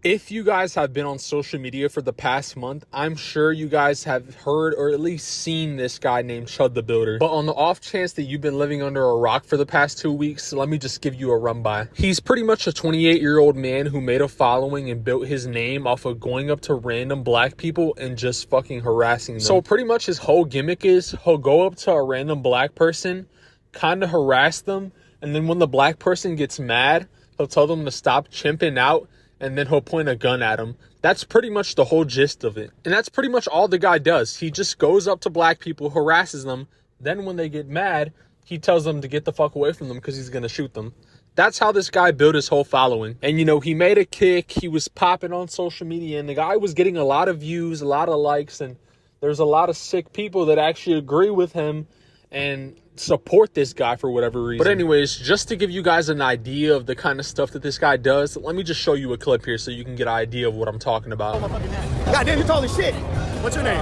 If you guys have been on social media for the past month, I'm sure you guys have heard or at least seen this guy named Chudthebuilder. But on the off chance that you've been living under a rock for the past 2 weeks, let me just give you a run by. He's pretty much a 28-year-old man who made a following and built his name off of going up to random black people and just fucking harassing them. So pretty much his whole gimmick is he'll go up to a random black person, kind of harass them, and then when the black person gets mad, he'll tell them to stop chimping out, and then he'll point a gun at him. That's pretty much the whole gist of it. And that's pretty much all the guy does. He just goes up to black people, harasses them. Then when they get mad, he tells them to get the fuck away from them because he's going to shoot them. That's how this guy built his whole following. And, you know, he made a kick. He was popping on social media. And the guy was getting a lot of views, a lot of likes. And there's a lot of sick people that actually agree with him and support this guy for whatever reason. But anyways, just to give you guys an idea of the kind of stuff that this guy does, let me just show you a clip here so you can get an idea of what I'm talking about. God damn, you're tall as shit. What's your name?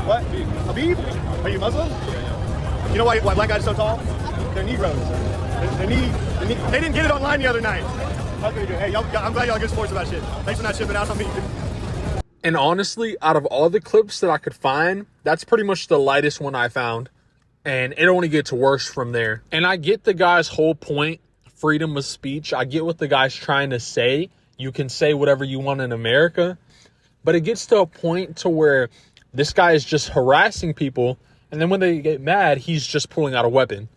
What? Habib? Are you Muslim? You know why black guys are so tall? They're Negroes. They didn't get it online the other night. Hey, I'm glad y'all get sports about shit. Thanks for not shipping out on me. And honestly, out of all the clips that I could find, that's pretty much the lightest one I found. And it only gets worse from there. And I get the guy's whole point, freedom of speech. I get what the guy's trying to say. You can say whatever you want in America. But it gets to a point to where this guy is just harassing people. And then when they get mad, he's just pulling out a weapon.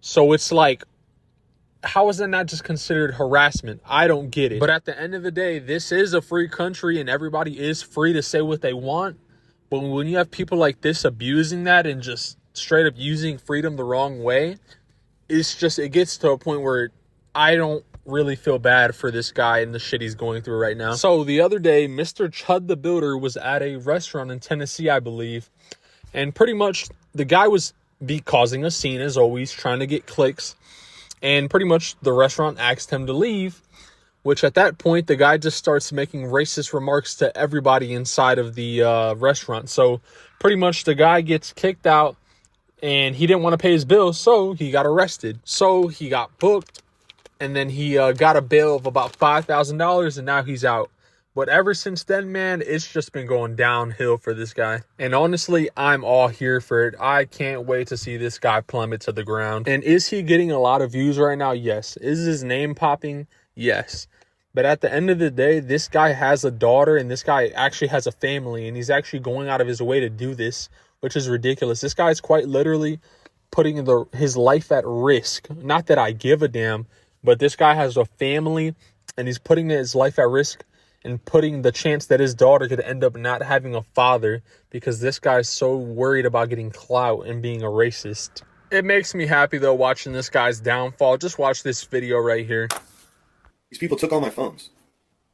So it's like, how is that not just considered harassment? I don't get it. But at the end of the day, this is a free country and everybody is free to say what they want. But when you have people like this abusing that and just straight up using freedom the wrong way, it gets to a point where I don't really feel bad for this guy and the shit he's going through right now. So the other day, Mr. Chudthebuilder was at a restaurant in Tennessee, I believe, and pretty much the guy was causing a scene as always, trying to get clicks, and pretty much the restaurant asked him to leave, which at that point the guy just starts making racist remarks to everybody inside of the restaurant. So pretty much the guy gets kicked out. And he didn't want to pay his bill, so he got arrested. So he got booked, and then he got a bail of about $5,000, and now he's out. But ever since then, man, it's just been going downhill for this guy. And honestly, I'm all here for it. I can't wait to see this guy plummet to the ground. And is he getting a lot of views right now? Yes. Is his name popping? Yes. But at the end of the day, this guy has a daughter, and this guy actually has a family, and he's actually going out of his way to do this, which is ridiculous. This guy's quite literally putting his life at risk. Not that I give a damn, but this guy has a family and he's putting his life at risk and putting the chance that his daughter could end up not having a father because this guy's so worried about getting clout and being a racist. It makes me happy though watching this guy's downfall. Just watch this video right here. These people took all my phones.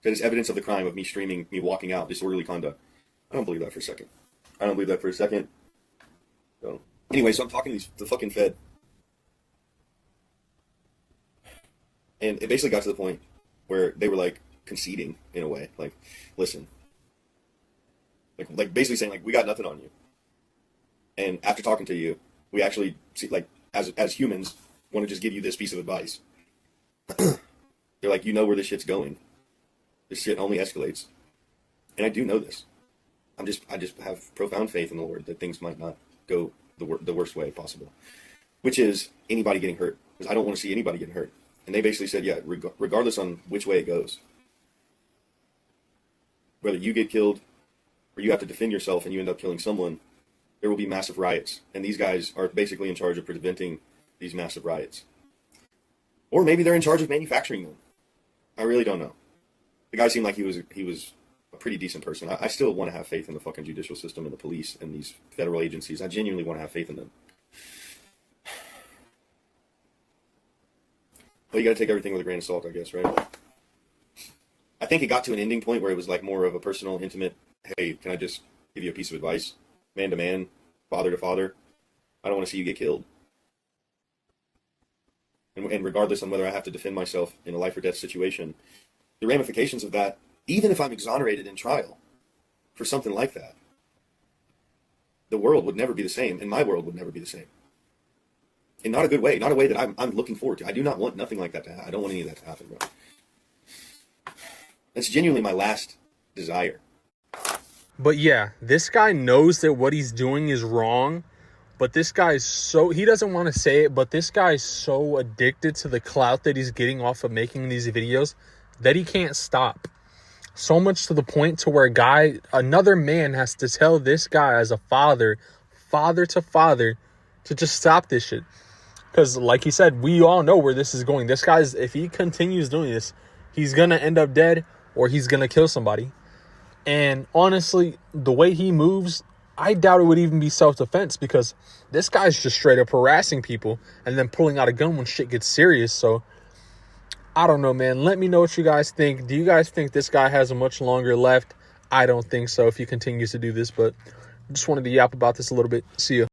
That is evidence of the crime of me streaming, me walking out, disorderly conduct. I don't believe that for a second. I don't believe that for a second. So, anyway, so I'm talking to the fucking Fed. And it basically got to the point where they were like conceding in a way. Like, listen. Like basically saying like, we got nothing on you. And after talking to you, we actually see, like, as humans, want to just give you this piece of advice. They're like, you know where this shit's going. This shit only escalates. And I do know this. I just have profound faith in the Lord that things might not go the worst way possible, which is anybody getting hurt, because I don't want to see anybody getting hurt. And they basically said, yeah, regardless on which way it goes, whether you get killed or you have to defend yourself and you end up killing someone, there will be massive riots. And these guys are basically in charge of preventing these massive riots. Or maybe they're in charge of manufacturing them. I really don't know. The guy seemed like he was a pretty decent person. I still want to have faith in the fucking judicial system and the police and these federal agencies. I genuinely want to have faith in them. But you got to take everything with a grain of salt, I guess, right? I think it got to an ending point where it was like more of a personal, intimate, hey, can I just give you a piece of advice? Man to man, father to father. I don't want to see you get killed. And regardless on whether I have to defend myself in a life or death situation, the ramifications of that, even if I'm exonerated in trial for something like that, the world would never be the same, and my world would never be the same. In not a good way, not a way that I'm looking forward to. I do not want nothing like that to happen. I don't want any of that to happen, bro. That's genuinely my last desire. But yeah, this guy knows that what he's doing is wrong. But this guy's so, he doesn't want to say it, but this guy's so addicted to the clout that he's getting off of making these videos that he can't stop. So much to the point to where another man has to tell this guy as a father to father, to just stop this shit. Because like he said, we all know where this is going. This guy's, if he continues doing this, he's going to end up dead or he's going to kill somebody. And honestly, the way he moves, I doubt it would even be self-defense, because this guy's just straight up harassing people and then pulling out a gun when shit gets serious. So I don't know, man. Let me know what you guys think. Do you guys think this guy has much longer left? I don't think so if he continues to do this, but I just wanted to yap about this a little bit. See ya.